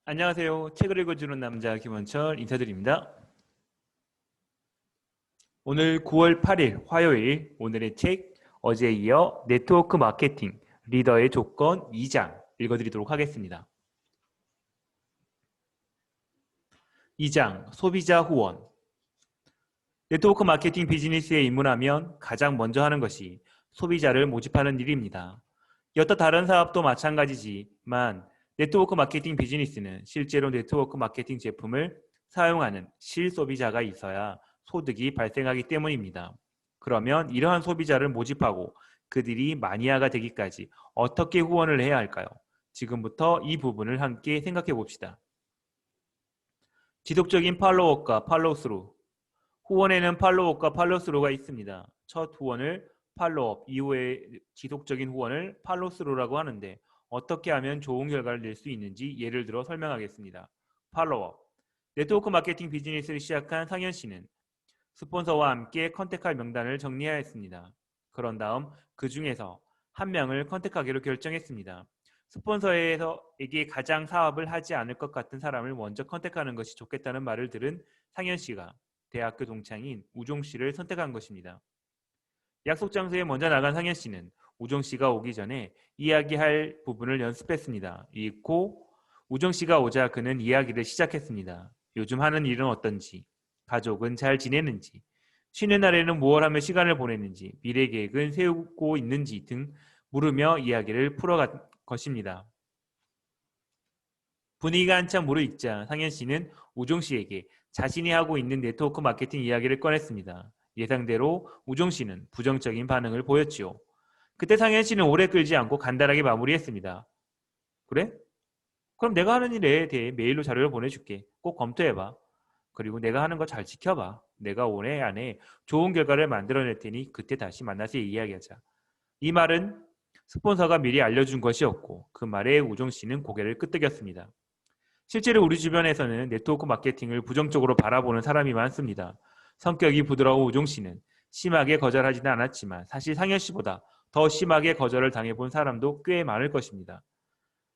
안녕하세요. 책을 읽어주는 남자 김원철 인사드립니다. 오늘 9월 8일 화요일 오늘의 책 어제에 이어 네트워크 마케팅 리더의 조건 2장 읽어드리도록 하겠습니다. 2장 소비자 후원. 네트워크 마케팅 비즈니스에 입문하면 가장 먼저 하는 것이 소비자를 모집하는 일입니다. 여타 다른 사업도 마찬가지지만 네트워크 마케팅 비즈니스는 실제로 네트워크 마케팅 제품을 사용하는 실소비자가 있어야 소득이 발생하기 때문입니다. 그러면 이러한 소비자를 모집하고 그들이 마니아가 되기까지 어떻게 후원을 해야 할까요? 지금부터 이 부분을 함께 생각해 봅시다. 지속적인 팔로워과 팔로우스루. 후원에는 팔로워과 팔로우스루가 있습니다. 첫 후원을 팔로업, 이후에 지속적인 후원을 팔로우스루라고 하는데 어떻게 하면 좋은 결과를 낼 수 있는지 예를 들어 설명하겠습니다. 팔로업. 네트워크 마케팅 비즈니스를 시작한 상현 씨는 스폰서와 함께 컨택할 명단을 정리하였습니다. 그런 다음 그 중에서 한 명을 컨택하기로 결정했습니다. 스폰서에게 가장 사업을 하지 않을 것 같은 사람을 먼저 컨택하는 것이 좋겠다는 말을 들은 상현 씨가 대학교 동창인 우종 씨를 선택한 것입니다. 약속 장소에 먼저 나간 상현 씨는 우종 씨가 오기 전에 이야기할 부분을 연습했습니다. 읽고 우종 씨가 오자 그는 이야기를 시작했습니다. 요즘 하는 일은 어떤지, 가족은 잘 지내는지, 쉬는 날에는 무엇 하며 시간을 보내는지, 미래 계획은 세우고 있는지 등 물으며 이야기를 풀어간 것입니다. 분위기가 한참 무르익자 상현 씨는 우종 씨에게 자신이 하고 있는 네트워크 마케팅 이야기를 꺼냈습니다. 예상대로 우종 씨는 부정적인 반응을 보였지요. 그때 상현 씨는 오래 끌지 않고 간단하게 마무리했습니다. 그래? 그럼 내가 하는 일에 대해 메일로 자료를 보내줄게. 꼭 검토해봐. 그리고 내가 하는 거 잘 지켜봐. 내가 올해 안에 좋은 결과를 만들어낼 테니 그때 다시 만나서 이야기하자. 이 말은 스폰서가 미리 알려준 것이었고 그 말에 우종 씨는 고개를 끄덕였습니다. 실제로 우리 주변에서는 네트워크 마케팅을 부정적으로 바라보는 사람이 많습니다. 성격이 부드러운 우종 씨는 심하게 거절하지는 않았지만 사실 상현 씨보다 더 심하게 거절을 당해본 사람도 꽤 많을 것입니다.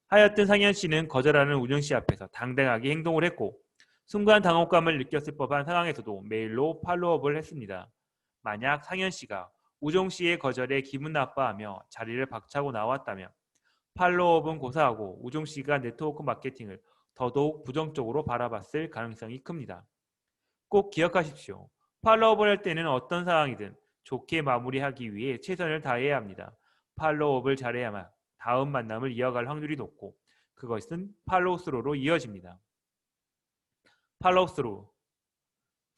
하여튼 상현 씨는 거절하는 우종 씨 앞에서 당당하게 행동을 했고 순간 당혹감을 느꼈을 법한 상황에서도 메일로 팔로업을 했습니다. 만약 상현 씨가 우종 씨의 거절에 기분 나빠하며 자리를 박차고 나왔다면 팔로업은 고사하고 우종 씨가 네트워크 마케팅을 더더욱 부정적으로 바라봤을 가능성이 큽니다. 꼭 기억하십시오. 팔로업을 할 때는 어떤 상황이든 좋게 마무리하기 위해 최선을 다해야 합니다. 팔로업을 잘해야만 다음 만남을 이어갈 확률이 높고 그것은 팔로우스루로 이어집니다. 팔로우스루.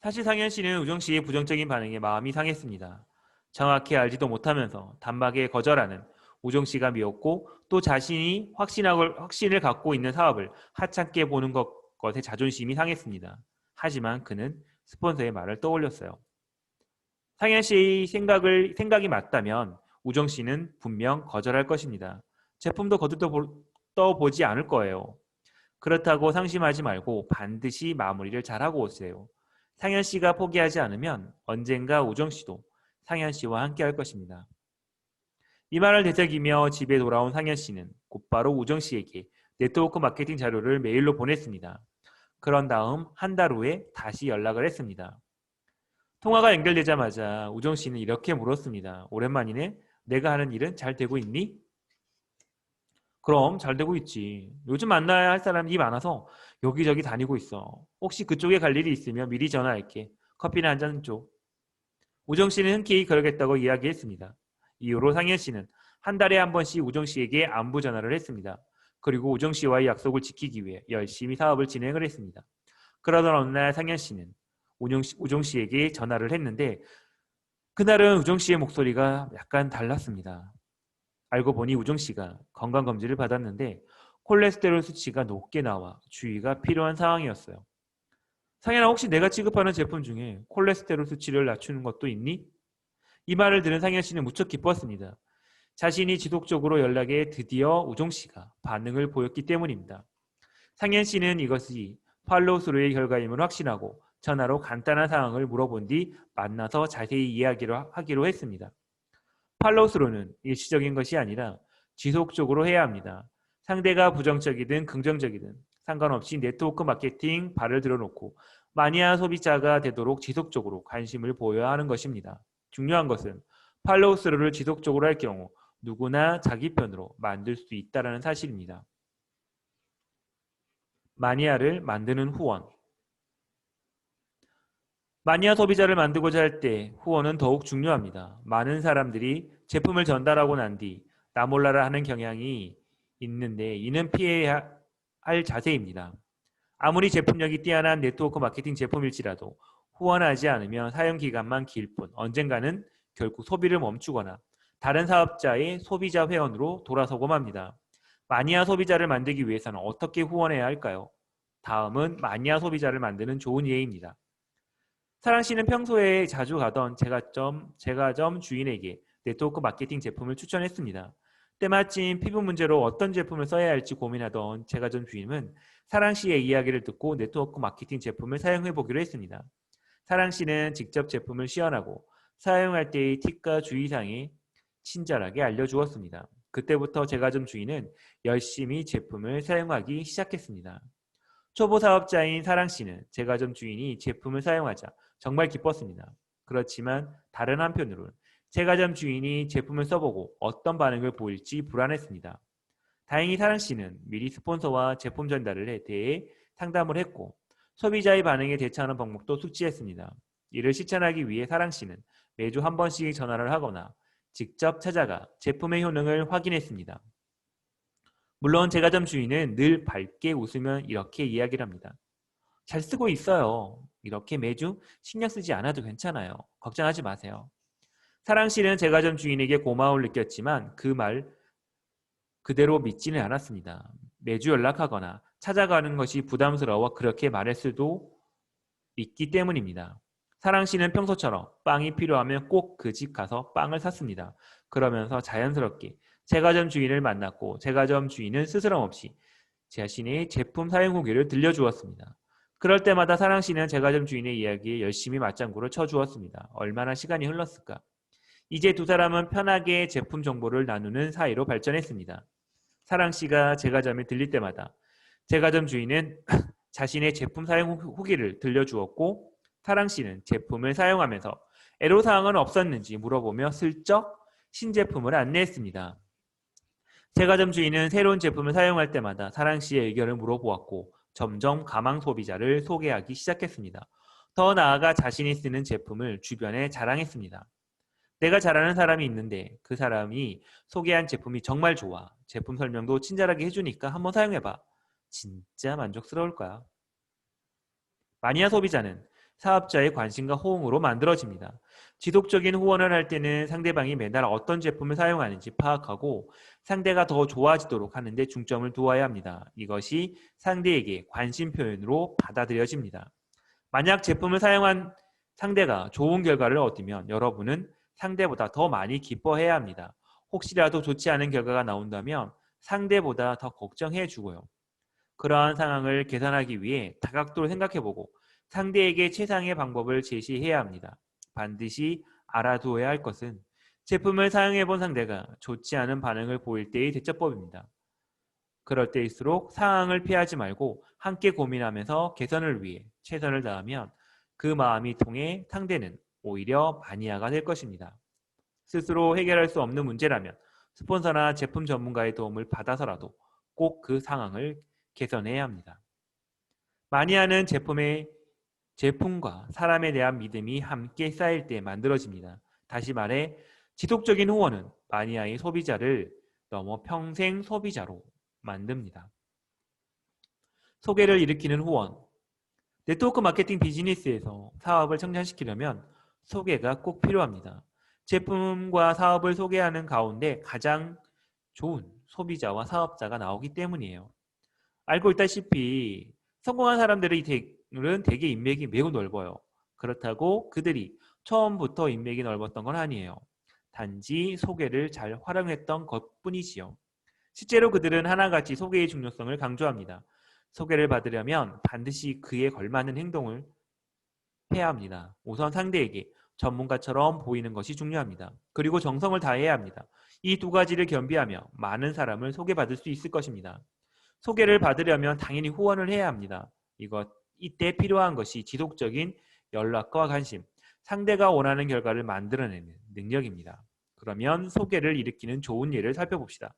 사실 상현 씨는 우정 씨의 부정적인 반응에 마음이 상했습니다. 정확히 알지도 못하면서 단박에 거절하는 우정 씨가 미웠고 또 자신이 확신을 갖고 있는 사업을 하찮게 보는 것에 자존심이 상했습니다. 하지만 그는 스폰서의 말을 떠올렸어요. 상현 씨의 생각이 맞다면 우정 씨는 분명 거절할 것입니다. 제품도 거들떠보지 않을 거예요. 그렇다고 상심하지 말고 반드시 마무리를 잘하고 오세요. 상현 씨가 포기하지 않으면 언젠가 우정 씨도 상현 씨와 함께 할 것입니다. 이 말을 되새기며 집에 돌아온 상현 씨는 곧바로 우정 씨에게 네트워크 마케팅 자료를 메일로 보냈습니다. 그런 다음 한 달 후에 다시 연락을 했습니다. 통화가 연결되자마자 우정 씨는 이렇게 물었습니다. 오랜만이네. 내가 하는 일은 잘 되고 있니? 그럼 잘 되고 있지. 요즘 만나야 할 사람이 많아서 여기저기 다니고 있어. 혹시 그쪽에 갈 일이 있으면 미리 전화할게. 커피나 한 잔 줘. 우정 씨는 흔쾌히 그러겠다고 이야기했습니다. 이후로 상현 씨는 한 달에 한 번씩 우정 씨에게 안부 전화를 했습니다. 그리고 우정 씨와의 약속을 지키기 위해 열심히 사업을 진행을 했습니다. 그러던 어느 날 상현 씨는 우정 씨에게 전화를 했는데 그날은 우정 씨의 목소리가 약간 달랐습니다. 알고 보니 우정 씨가 건강검진을 받았는데 콜레스테롤 수치가 높게 나와 주의가 필요한 상황이었어요. 상현아, 혹시 내가 취급하는 제품 중에 콜레스테롤 수치를 낮추는 것도 있니? 이 말을 들은 상현 씨는 무척 기뻤습니다. 자신이 지속적으로 연락에 드디어 우정 씨가 반응을 보였기 때문입니다. 상현 씨는 이것이 팔로우스루의 결과임을 확신하고 전화로 간단한 상황을 물어본 뒤 만나서 자세히 이야기를 하기로 했습니다. 팔로우스루는 일시적인 것이 아니라 지속적으로 해야 합니다. 상대가 부정적이든 긍정적이든 상관없이 네트워크 마케팅 발을 들어놓고 마니아 소비자가 되도록 지속적으로 관심을 보여야 하는 것입니다. 중요한 것은 팔로우 스루를 지속적으로 할 경우 누구나 자기 편으로 만들 수 있다는 사실입니다. 마니아를 만드는 후원. 마니아 소비자를 만들고자 할 때 후원은 더욱 중요합니다. 많은 사람들이 제품을 전달하고 난 뒤 나몰라라 하는 경향이 있는데 이는 피해야 할 자세입니다. 아무리 제품력이 뛰어난 네트워크 마케팅 제품일지라도 후원하지 않으면 사용 기간만 길 뿐 언젠가는 결국 소비를 멈추거나 다른 사업자의 소비자 회원으로 돌아서고 맙니다. 마니아 소비자를 만들기 위해서는 어떻게 후원해야 할까요? 다음은 마니아 소비자를 만드는 좋은 예입니다. 사랑 씨는 평소에 자주 가던 제과점 주인에게 네트워크 마케팅 제품을 추천했습니다. 때마침 피부 문제로 어떤 제품을 써야 할지 고민하던 제과점 주인은 사랑 씨의 이야기를 듣고 네트워크 마케팅 제품을 사용해 보기로 했습니다. 사랑 씨는 직접 제품을 시연하고 사용할 때의 팁과 주의사항에 친절하게 알려주었습니다. 그때부터 제과점 주인은 열심히 제품을 사용하기 시작했습니다. 초보 사업자인 사랑 씨는 제과점 주인이 제품을 사용하자 정말 기뻤습니다. 그렇지만 다른 한편으로는 제과점 주인이 제품을 써보고 어떤 반응을 보일지 불안했습니다. 다행히 사랑 씨는 미리 스폰서와 제품 전달을 대해 상담을 했고 소비자의 반응에 대처하는 방법도 숙지했습니다. 이를 실천하기 위해 사랑 씨는 매주 한 번씩 전화를 하거나 직접 찾아가 제품의 효능을 확인했습니다. 물론 제과점 주인은 늘 밝게 웃으며 이렇게 이야기를 합니다. 잘 쓰고 있어요. 이렇게 매주 신경 쓰지 않아도 괜찮아요. 걱정하지 마세요. 사랑 씨는 제과점 주인에게 고마움을 느꼈지만 그 말 그대로 믿지는 않았습니다. 매주 연락하거나 찾아가는 것이 부담스러워 그렇게 말할 수도 있기 때문입니다. 사랑 씨는 평소처럼 빵이 필요하면 꼭 그 집 가서 빵을 샀습니다. 그러면서 자연스럽게 제과점 주인을 만났고 제과점 주인은 스스럼 없이 자신의 제품 사용 후기를 들려주었습니다. 그럴 때마다 사랑 씨는 제과점 주인의 이야기에 열심히 맞장구를 쳐주었습니다. 얼마나 시간이 흘렀을까? 이제 두 사람은 편하게 제품 정보를 나누는 사이로 발전했습니다. 사랑 씨가 제과점에 들릴 때마다 제과점 주인은 자신의 제품 사용 후기를 들려주었고 사랑 씨는 제품을 사용하면서 애로사항은 없었는지 물어보며 슬쩍 신제품을 안내했습니다. 제과점 주인은 새로운 제품을 사용할 때마다 사랑 씨의 의견을 물어보았고 점점 가망 소비자를 소개하기 시작했습니다. 더 나아가 자신이 쓰는 제품을 주변에 자랑했습니다. 내가 잘 아는 사람이 있는데 그 사람이 소개한 제품이 정말 좋아. 제품 설명도 친절하게 해주니까 한번 사용해봐. 진짜 만족스러울 거야. 마니아 소비자는 사업자의 관심과 호응으로 만들어집니다. 지속적인 후원을 할 때는 상대방이 매달 어떤 제품을 사용하는지 파악하고 상대가 더 좋아지도록 하는 데 중점을 두어야 합니다. 이것이 상대에게 관심 표현으로 받아들여집니다. 만약 제품을 사용한 상대가 좋은 결과를 얻으면 여러분은 상대보다 더 많이 기뻐해야 합니다. 혹시라도 좋지 않은 결과가 나온다면 상대보다 더 걱정해 주고요. 그러한 상황을 개선하기 위해 다각도로 생각해보고 상대에게 최상의 방법을 제시해야 합니다. 반드시 알아두어야 할 것은 제품을 사용해본 상대가 좋지 않은 반응을 보일 때의 대처법입니다. 그럴 때일수록 상황을 피하지 말고 함께 고민하면서 개선을 위해 최선을 다하면 그 마음이 통해 상대는 오히려 마니아가 될 것입니다. 스스로 해결할 수 없는 문제라면 스폰서나 제품 전문가의 도움을 받아서라도 꼭 그 상황을 개선해야 합니다. 마니아는 제품과 사람에 대한 믿음이 함께 쌓일 때 만들어집니다. 다시 말해 지속적인 후원은 마니아의 소비자를 넘어 평생 소비자로 만듭니다. 소개를 일으키는 후원. 네트워크 마케팅 비즈니스에서 사업을 성장시키려면 소개가 꼭 필요합니다. 제품과 사업을 소개하는 가운데 가장 좋은 소비자와 사업자가 나오기 때문이에요. 알고 있다시피 성공한 사람들은 대개 인맥이 매우 넓어요. 그렇다고 그들이 처음부터 인맥이 넓었던 건 아니에요. 단지 소개를 잘 활용했던 것뿐이지요. 실제로 그들은 하나같이 소개의 중요성을 강조합니다. 소개를 받으려면 반드시 그에 걸맞는 행동을 해야 합니다. 우선 상대에게 전문가처럼 보이는 것이 중요합니다. 그리고 정성을 다해야 합니다. 이 두 가지를 겸비하며 많은 사람을 소개받을 수 있을 것입니다. 소개를 받으려면 당연히 후원을 해야 합니다. 이때 필요한 것이 지속적인 연락과 관심, 상대가 원하는 결과를 만들어내는 능력입니다. 그러면 소개를 일으키는 좋은 예를 살펴봅시다.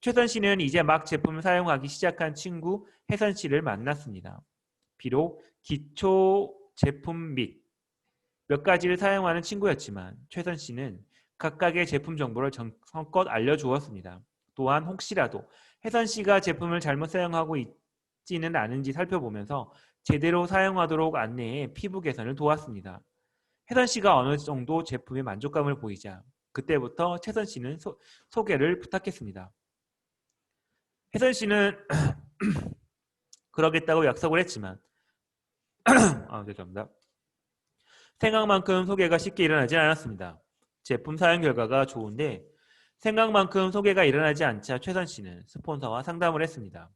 최선 씨는 이제 막 제품을 사용하기 시작한 친구 혜선 씨를 만났습니다. 비록 기초 제품 및 몇 가지를 사용하는 친구였지만 최선 씨는 각각의 제품 정보를 정성껏 알려주었습니다. 또한 혹시라도 혜선 씨가 제품을 잘못 사용하고 있지는 않은지 살펴보면서 제대로 사용하도록 안내해 피부 개선을 도왔습니다. 혜선 씨가 어느 정도 제품에 만족감을 보이자 그때부터 최선 씨는 소개를 부탁했습니다. 혜선 씨는 그러겠다고 약속을 했지만 죄송합니다. 생각만큼 소개가 쉽게 일어나지 않았습니다. 제품 사용 결과가 좋은데 생각만큼 소개가 일어나지 않자 최선 씨는 스폰서와 상담을 했습니다.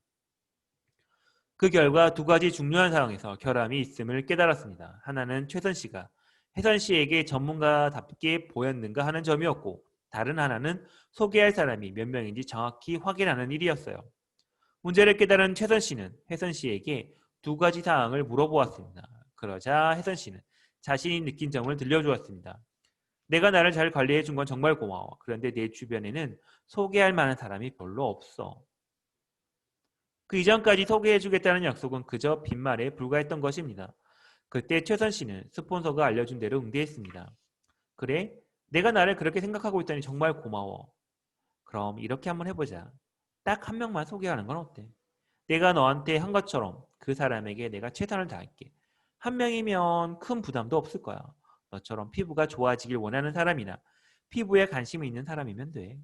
그 결과 두 가지 중요한 사항에서 결함이 있음을 깨달았습니다. 하나는 최선 씨가 혜선 씨에게 전문가답게 보였는가 하는 점이었고 다른 하나는 소개할 사람이 몇 명인지 정확히 확인하는 일이었어요. 문제를 깨달은 최선 씨는 혜선 씨에게 두 가지 사항을 물어보았습니다. 그러자 혜선 씨는 자신이 느낀 점을 들려주었습니다. 내가 나를 잘 관리해 준 건 정말 고마워. 그런데 내 주변에는 소개할 만한 사람이 별로 없어. 그 이전까지 소개해 주겠다는 약속은 그저 빈말에 불과했던 것입니다. 그때 최선 씨는 스폰서가 알려준 대로 응대했습니다. 그래? 내가 나를 그렇게 생각하고 있다니 정말 고마워. 그럼 이렇게 한번 해보자. 딱 한 명만 소개하는 건 어때? 내가 너한테 한 것처럼 그 사람에게 내가 최선을 다할게. 한 명이면 큰 부담도 없을 거야. 너처럼 피부가 좋아지길 원하는 사람이나 피부에 관심이 있는 사람이면 돼.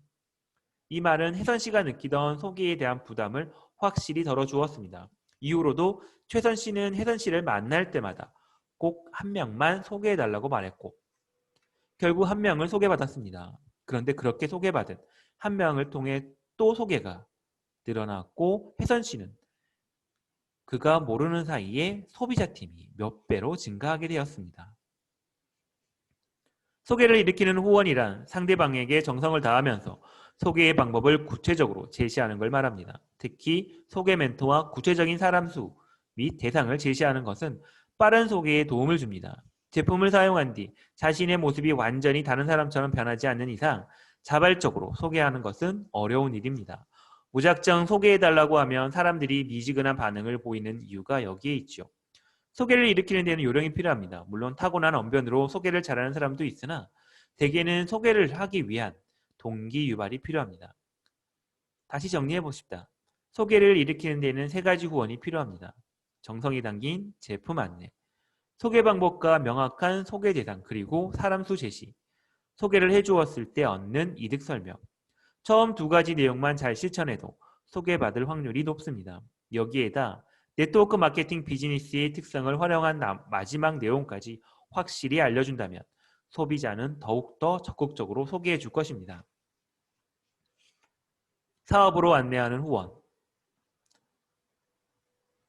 이 말은 혜선 씨가 느끼던 소개에 대한 부담을 확실히 덜어주었습니다. 이후로도 최선 씨는 혜선 씨를 만날 때마다 꼭 한 명만 소개해달라고 말했고 결국 한 명을 소개받았습니다. 그런데 그렇게 소개받은 한 명을 통해 또 소개가 늘어났고 혜선 씨는 그가 모르는 사이에 소비자팀이 몇 배로 증가하게 되었습니다. 소개를 일으키는 후원이란 상대방에게 정성을 다하면서 소개의 방법을 구체적으로 제시하는 걸 말합니다. 특히 소개 멘토와 구체적인 사람 수 및 대상을 제시하는 것은 빠른 소개에 도움을 줍니다. 제품을 사용한 뒤 자신의 모습이 완전히 다른 사람처럼 변하지 않는 이상 자발적으로 소개하는 것은 어려운 일입니다. 무작정 소개해달라고 하면 사람들이 미지근한 반응을 보이는 이유가 여기에 있죠. 소개를 일으키는 데는 요령이 필요합니다. 물론 타고난 언변으로 소개를 잘하는 사람도 있으나 대개는 소개를 하기 위한 동기 유발이 필요합니다. 다시 정리해 봅시다. 소개를 일으키는 데는 세 가지 후원이 필요합니다. 정성이 담긴 제품 안내, 소개 방법과 명확한 소개 대상, 그리고 사람 수 제시, 소개를 해주었을 때 얻는 이득 설명. 처음 두 가지 내용만 잘 실천해도 소개받을 확률이 높습니다. 여기에다 네트워크 마케팅 비즈니스의 특성을 활용한 마지막 내용까지 확실히 알려준다면 소비자는 더욱더 적극적으로 소개해 줄 것입니다. 사업으로 안내하는 후원.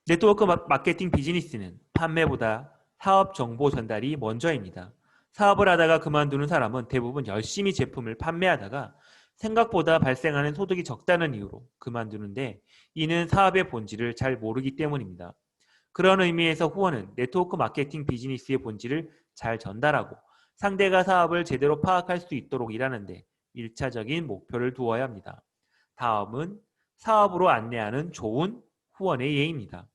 네트워크 마케팅 비즈니스는 판매보다 사업 정보 전달이 먼저입니다. 사업을 하다가 그만두는 사람은 대부분 열심히 제품을 판매하다가 생각보다 발생하는 소득이 적다는 이유로 그만두는데 이는 사업의 본질을 잘 모르기 때문입니다. 그런 의미에서 후원은 네트워크 마케팅 비즈니스의 본질을 잘 전달하고 상대가 사업을 제대로 파악할 수 있도록 일하는데 1차적인 목표를 두어야 합니다. 다음은 사업으로 안내하는 좋은 후원의 예입니다.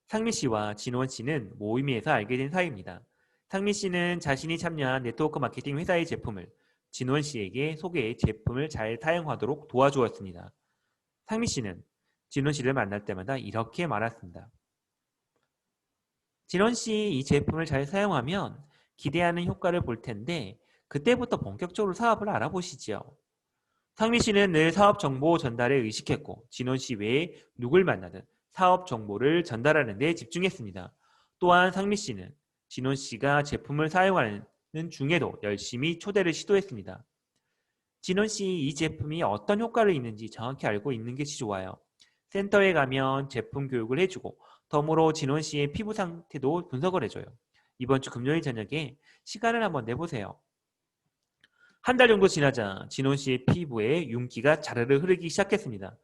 상미 씨와 진원 씨는 모임에서 알게 된 사이입니다. 상미 씨는 자신이 참여한 네트워크 마케팅 회사의 제품을 진원 씨에게 소개해 제품을 잘 사용하도록 도와주었습니다. 상미 씨는 진원 씨를 만날 때마다 이렇게 말했습니다. 진원 씨, 이 제품을 잘 사용하면 기대하는 효과를 볼 텐데 그때부터 본격적으로 사업을 알아보시죠. 상미 씨는 늘 사업 정보 전달에 의식했고 진원 씨 외에 누굴 만나든 사업 정보를 전달하는 데 집중했습니다. 또한 상미 씨는 진원 씨가 제품을 사용하는 중에도 열심히 초대를 시도했습니다. 진원 씨, 이 제품이 어떤 효과를 있는지 정확히 알고 있는 것이 좋아요. 센터에 가면 제품 교육을 해주고 덤으로 진원 씨의 피부 상태도 분석을 해줘요. 이번 주 금요일 저녁에 시간을 한번 내보세요. 한 달 정도 지나자 진원 씨의 피부에 윤기가 자르르 흐르기 시작했습니다.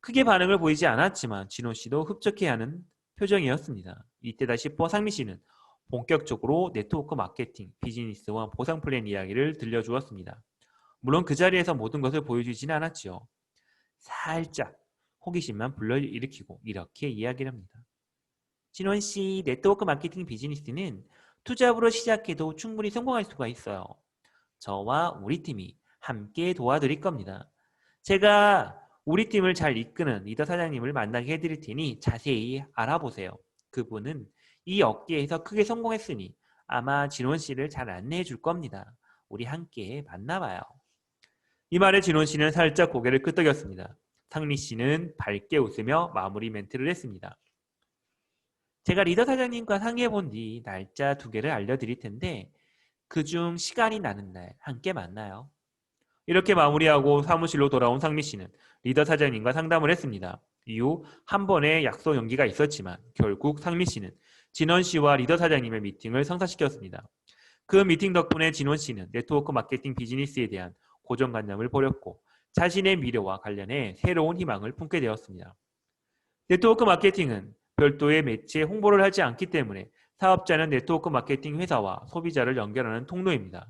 크게 반응을 보이지 않았지만 진호 씨도 흡족해하는 표정이었습니다. 이때다 싶어 상미 씨는 본격적으로 네트워크 마케팅, 비즈니스와 보상 플랜 이야기를 들려주었습니다. 물론 그 자리에서 모든 것을 보여주지는 않았지요. 살짝 호기심만 불러일으키고 이렇게 이야기를 합니다. 진원 씨, 네트워크 마케팅 비즈니스는 투잡으로 시작해도 충분히 성공할 수가 있어요. 저와 우리 팀이 함께 도와드릴 겁니다. 제가 우리 팀을 잘 이끄는 리더 사장님을 만나게 해드릴 테니 자세히 알아보세요. 그분은 이 업계에서 크게 성공했으니 아마 진원 씨를 잘 안내해 줄 겁니다. 우리 함께 만나봐요. 이 말에 진원 씨는 살짝 고개를 끄덕였습니다. 상미 씨는 밝게 웃으며 마무리 멘트를 했습니다. 제가 리더 사장님과 상의해 본 뒤 날짜 2개를 알려드릴 텐데 그중 시간이 나는 날 함께 만나요. 이렇게 마무리하고 사무실로 돌아온 상미 씨는 리더 사장님과 상담을 했습니다. 이후 한 번의 약속 연기가 있었지만 결국 상미 씨는 진원 씨와 리더 사장님의 미팅을 성사시켰습니다. 그 미팅 덕분에 진원 씨는 네트워크 마케팅 비즈니스에 대한 고정관념을 버렸고 자신의 미래와 관련해 새로운 희망을 품게 되었습니다. 네트워크 마케팅은 별도의 매체 홍보를 하지 않기 때문에 사업자는 네트워크 마케팅 회사와 소비자를 연결하는 통로입니다.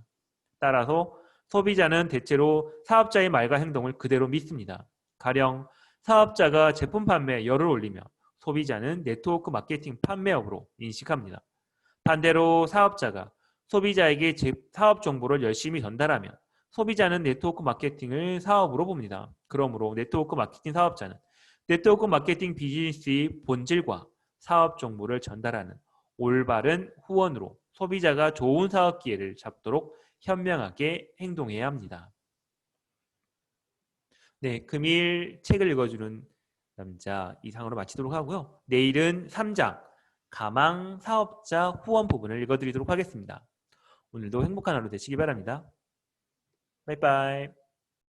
따라서 소비자는 대체로 사업자의 말과 행동을 그대로 믿습니다. 가령 사업자가 제품 판매에 열을 올리며 소비자는 네트워크 마케팅 판매업으로 인식합니다. 반대로 사업자가 소비자에게 사업 정보를 열심히 전달하면 소비자는 네트워크 마케팅을 사업으로 봅니다. 그러므로 네트워크 마케팅 사업자는 네트워크 마케팅 비즈니스의 본질과 사업 정보를 전달하는 올바른 후원으로 소비자가 좋은 사업 기회를 잡도록 현명하게 행동해야 합니다. 네, 금일 책을 읽어주는 남자 이상으로 마치도록 하고요. 내일은 3장 가망 사업자 후원 부분을 읽어드리도록 하겠습니다. 오늘도 행복한 하루 되시기 바랍니다. 바이바이.